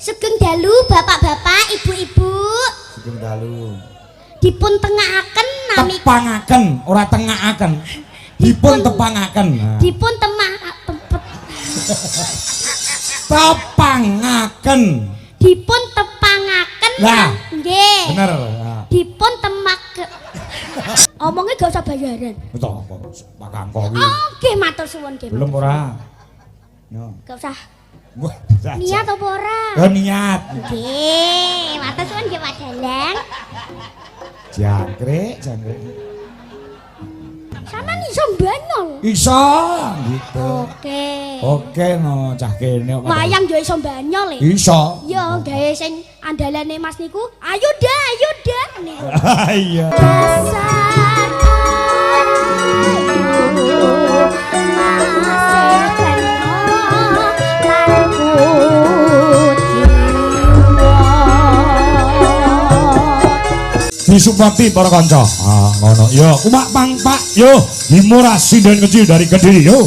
Sugeng dalu bapak-bapak, ibu-ibu. Sugeng dalu. Dipun tengakaken nami Tepangaken, ora tengakaken. Dipun tepangaken. Dipun tepangaken. Dipun tepangaken. Lah, nggih. bener. Dipun temak. Omongnya gak usah bayaran. Betul, Pak Kangko. Oke, matur suwun nggih. Belum ora. Yo. Gak usah. Wah, niat apa ora? Niat. Nggih, matur suwun nggih Pak Dalang. Jangkrik. Sama nih iso mbanyol. Iso gitu. Oke no, cah kene kok. Wayang yo iso mbanyol e. Iso. Yo gawe sing andalane Mas niku, ayo dah niku. Iya. Disupati para kanca. Ngono. Yo, kumak pang Pak. Yo, Himura sinden kecil dari Kediri. Yo.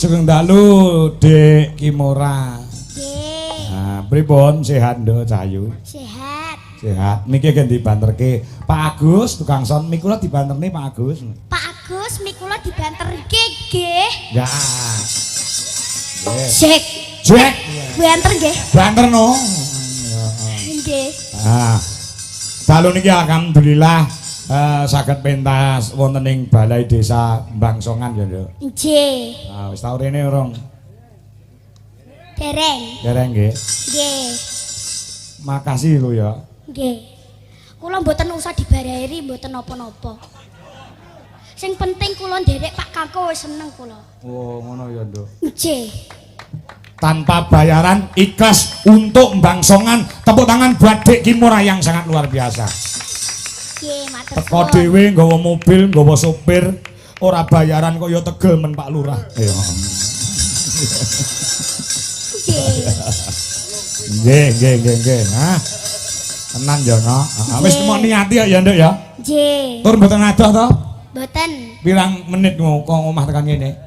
Sugeng dalu Dek Kimora. Nggih. Nah, pripun sehat Nduk Cahayu? Sehat. Sehat. Niki gen dibanterke Pak Agus tukang son mik kula dibanterne Pak Agus. Pak Agus mik kula dibanterke nggih. Ya. Cek. Cek. Banter nggih. Banterno. Nggih. Ah. Dalu niki alhamdulillah saged pentas wonten ing Balai Desa Bangsongan ya, Nduk. Nggih. Ah, wis tau rene urung? Dereng nggih. Nggih. Makasih lho ya. Nggih. Kula mboten usah dibayari mboten napa-napa. Sing penting kula nderek Pak Kangko wis seneng kula. Oh, ngono ya, Nduk. Nggih. Tanpa bayaran, ikhlas untuk Bangsongan. Tepuk tangan buat Dek Kimora yang sangat luar biasa. Nggih, matur Teko suwun. dhewe nggawa mobil, nggawa sopir, ora bayaran kok ya tegel men Pak Lurah. Iya. Nggih. Nah. Tenan ya, no. Wis mau niati ya, Nduk ya. Nggih. Tur mboten adoh to? Mboten. Pirang menit kok omah tekan kene?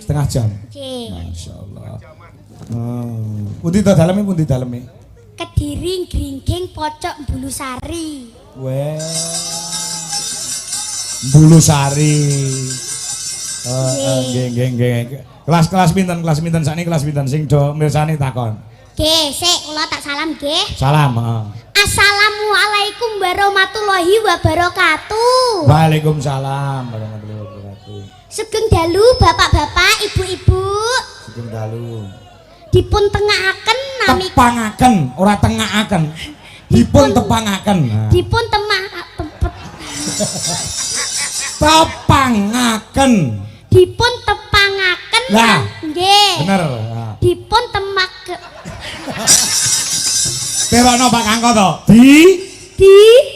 Setengah jam. Nggih. Masyaallah. Pundi to daleme, pundi daleme? Kediri Gringging Pocok Bulusari. Weh. Bulusari. Nggih. Kelas pinten sakniki kelas pinten sing do mirsani takon. Nggih, sik kula tak salam nggih. Salam, Assalamualaikum warahmatullahi wabarakatuh. Waalaikumsalam warahmatullahi wabarakatuh. Sugeng dalu bapak-bapak, ibu-ibu. Sugeng dalu. Dipun tengakaken nami Tepangaken, ora tengakaken. Dipun tepangaken. Dipun tepangaken. Dipun tepangaken. Lah, nggih. bener. Dipun temak. Terokno Pak Kangko to.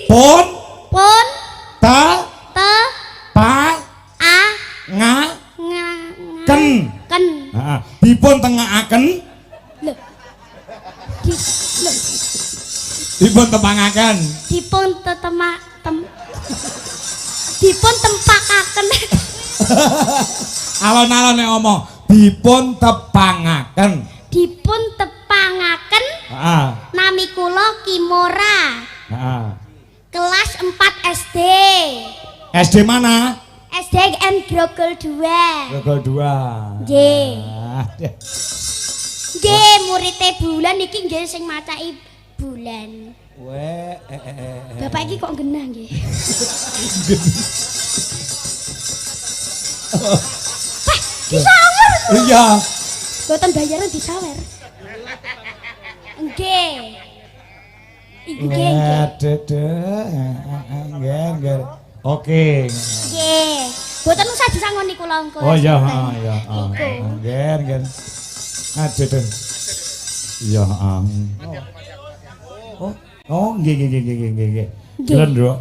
Pun ta pa a nga ken. Heeh. Dipun tengakaken. Lho. Dipun tepangaken. Dipun tempakaken. Alon-alon nek ngomong dipun tepangaken. Dipun tepangaken. Heeh. Nami kula Kimora. Heeh. Kelas 4 SD. SD mana? SDN Grogol 2. Grogol 2. Nggih. Nggih, murid bulan iki nggih sing macai bulan. Bapak iki kok genah nggih. Disawer. Iya. Boten bayaran disawer. Nggih. Nggih. Nggih. Oke. Nggih. Boten usah disangoni kula engko. Oh iya, iya. Nggih. Aduh. Iya, Oh, nggih. Keren, Nduk.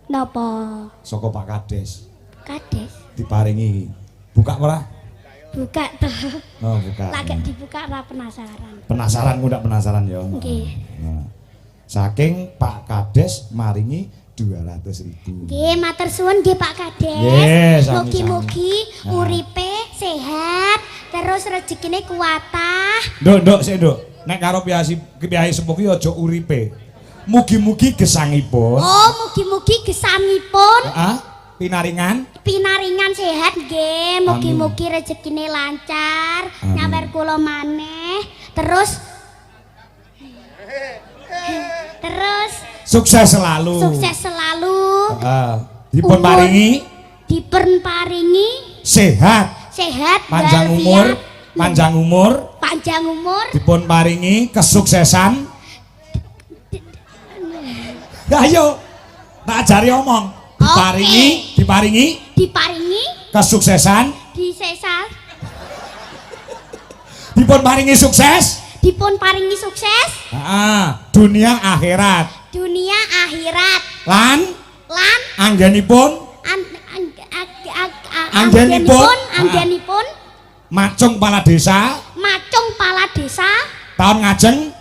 Napa? Saka Pak Kades. Kades. Diparingi. Buka ora? Buka toh. Oh, buka. Lagi dibuka ora penasaran. Penasaran ku ndak penasaran ya. Nggih. Nah. Saking Pak Kades maringi 200.000. Nggih, matur suwun nggih Pak Kades. Nggih, sami-sami. Mugi-mugi uripe sehat, terus rezekine kuwatah. Nduk, sik Nduk. Nek karo piyai sepuh ki aja uripe. Mugi-mugi gesangipun. Oh, mugi-mugi gesangipun Heeh. Pinaringan pinaringan sehat nggih. Mugi-mugi rezekine lancar, nyawer kula maneh. Terus sukses selalu. Sukses selalu. Heeh. Dipun paringi sehat, panjang umur, dipun paringi kesuksesan. Ayo, tak ajari omong. Diparingi kesuksesan. Dipun paringi sukses. Dunia akhirat. Lan anggenipun macung pala desa. Tahun ngajeng.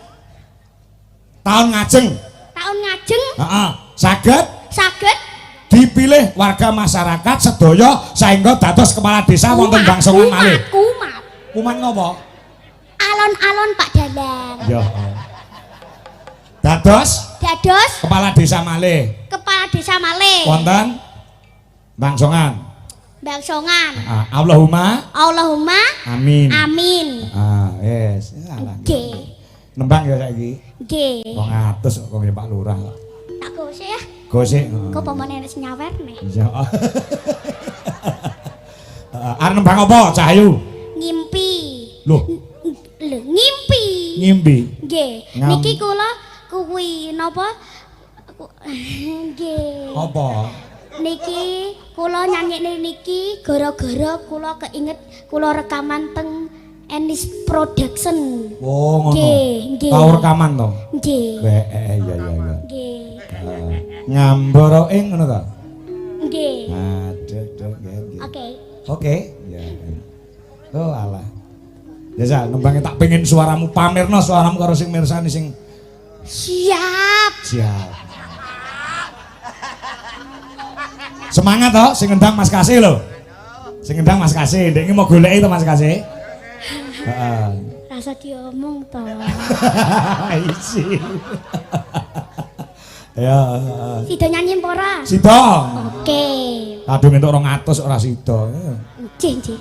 Saged dipilih warga masyarakat sedaya sehingga dados kepala desa wonten Bangsongan malih. Kumat ngopo? Alon-alon Pak Dalang. Ya. Dados kepala desa malih wonten Bangsongan. Allahumma amin. Wis. Nggih. Nembang ya saiki. Nggih. Wong atus kok Pak Lurah kok. Tak gosek ya. Gosek. Kok pamane nek nyawerne. Iya. Arep nembang apa, Cahyu? Ngimpi. Loh, Ngimpi. Nggih. Niki kula kuwi napa? Nggih. Apa? Niki kula nyanyine niki gara-gara kula keinget kula rekaman teng Enis Production. Oh, ngono. Nggih. Tau rekaman to? Nggih. Iya. Nggih. Ngamboro ing ngono to? Nggih. Aduh, nggih. Oke. Ya. Oh, alah. Ya Sal, nembange tak pengen suaramu pamerno suaramu karo sing mirsani sing Siap. Semangat toh, sing ngendang Mas Kasih lho. Sing ngendang Mas Kasih, ndek iki mau goleki to Mas Kasih. Heeh. Rasa diomong to. Isi. Ya. Sida nyanyi apa ora? Sida. Oke. Kadung entuk 200 ora sida. Nggih.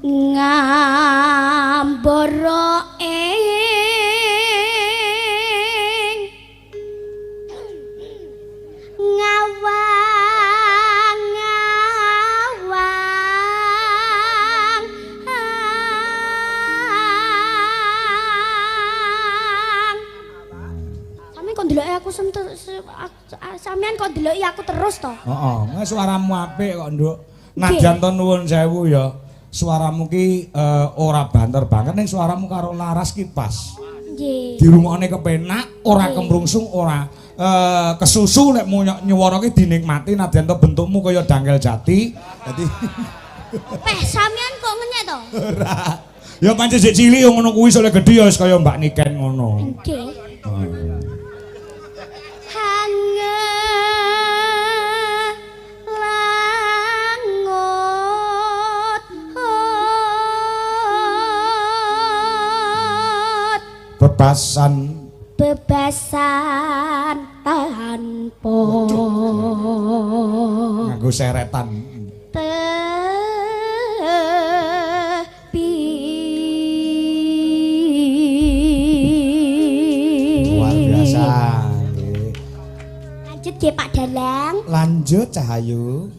Ngambara ing ngawang-ngawang sampeyan kok ndeloki aku sampeyan kok ndeloki aku terus to? Heeh, suaramu apik kok, Nduk. Nadyan to nuwun sewu ya. Suaramu ki ora banter banget ning suaramu karo laras ki pas. Nggih. Dirungokne kepenak, ora kemrungsung, ora kesusu lek nyuwara ki dinikmati nadyan to bentukmu kaya dangkel jati. Dadi sampean kok ngenyek to? ora. Ya pancen sik cilik yo ngono kuwi sok gedhe ya wis kaya Mbak Niken ngono. Nggih. Bebasan tanpa nganggo seretan tepi Lanjut nggih Pak Dalang. Lanjut Cahayu.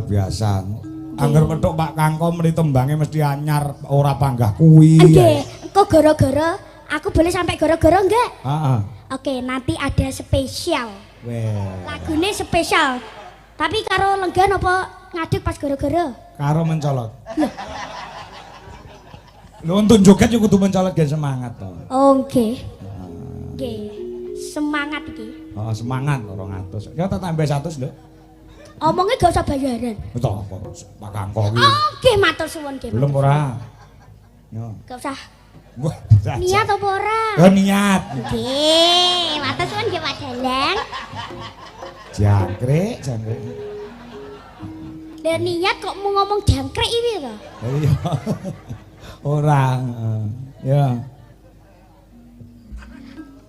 Biasa. Angger petuk Pak Kangko meni tembange mesti anyar ora panggah kuwi. Nggih, engko gara-gara aku boleh sampai gara-gara enggak? Heeh. Oke, nanti ada spesial. Weh. Lagune spesial. Tapi karo lenggan apa ngadeg pas gara-gara? Karo mencolot. Lho untuk joget yo kudu mencolot gen semangat to. Oh, nggih. Nggih. Semangat iki. Oh, semangat 200. Ya tak tambah 100 lho. Omongnya gak usah bayaran. Betul apa Pak Kangko iki. Oke, matur suwun nggih. Belum ora. Yo. Gak usah. Wah, niat apa ora? Oh, niat. Nggih, matur suwun nggih Pak Dalang. Jangkrik. Lah niat kok mau ngomong jangkrik iki to? Iya. Orang. Ya.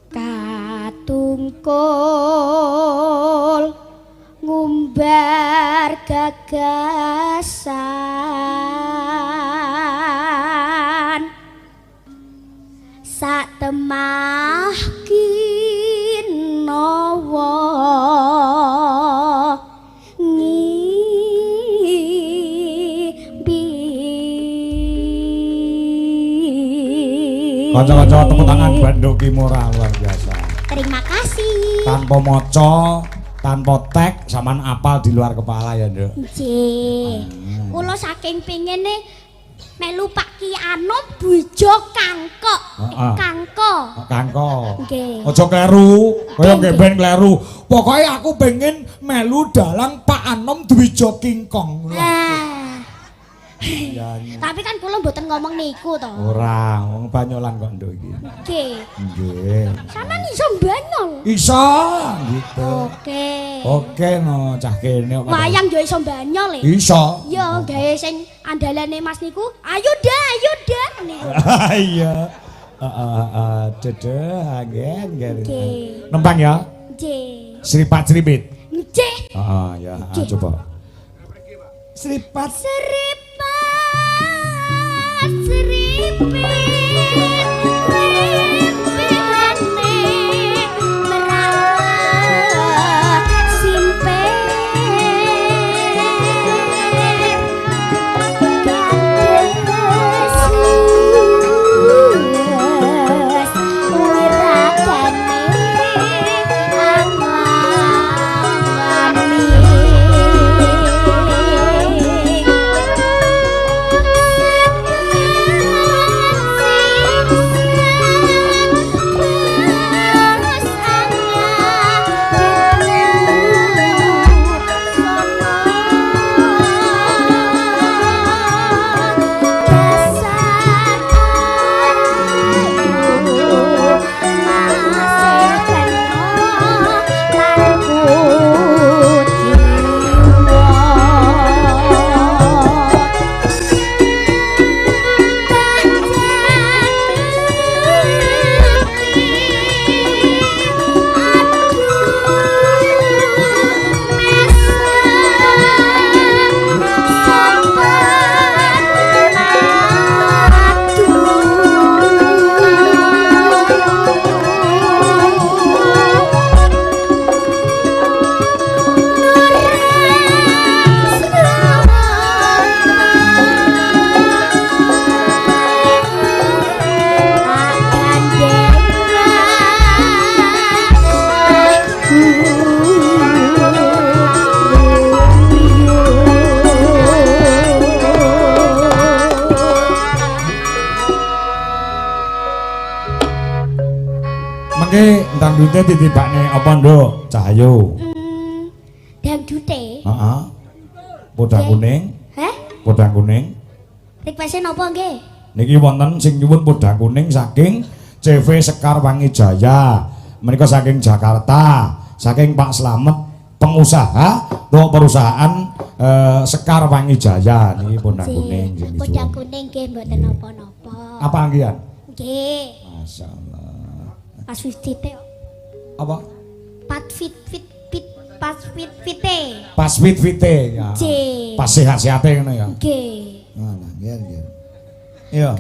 Katungkul ngumbar gagasan sak temah kinawa ngimpi. Kanca-kanca tepuk tangan Bandung Kimura luar biasa. Terima kasih. Tanpa moco, tanpa tek, saman apal di luar kepala ya, Nduk. Nggih. Kula saking pengene melu Pak Ki Anom bujo Kangkok. Kangko. Kangko. Nggih. Aja kleru, kaya nggih ben kleru. Pokoke aku pengen melu dalang Pak Anom Dwijo Kingkong. Tapi kan kula mboten ngomong niku to. Ora, wong Banyolan kok Nduk iki. Nggih. Nggih. Sampeyan iso mbanyol. Iso gitu. Oke. Oke no, cah kene kok. Wayang yo iso mbanyol e. Iso. Yo gawe sing andalane Mas niku, ayo dah niku. Iya. Dedeh anggen. Nggih. Nempang ya. Nggih. Sripat sripit. Nggih. Ya, coba. Sripat Sripit. dangdute ditibakne apa, Nduk? Cahyo. Dangdute. Heeh. Podang kuning. Heh? Podang kuning. Request napa nggih? Niki wonten sing nyuwun podang kuning saking CV Sekar Wangi Jaya. Menika saking Jakarta, saking Pak Slamet, pengusaha atau perusahaan Sekar Wangi Jaya niki podang kuning sing disuwun. Podang kuning nggih mboten napa-napa. Apa anggian? Nggih. Masyaallah. Pas fit-fite. Apa? Pas fit-fit pas fit-fite. Pas fit-fite ya. Nggih. Pas sehat-sehate ngono ya. Nggih. Nah, nggih. Iya.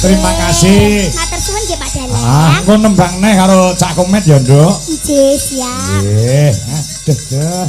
Terima kasih. Matur suwun nggih Pak Dalang. Engko nembang neh karo Cak Komet ya, Nduk. Nggih, siap. Nggih. Aduh.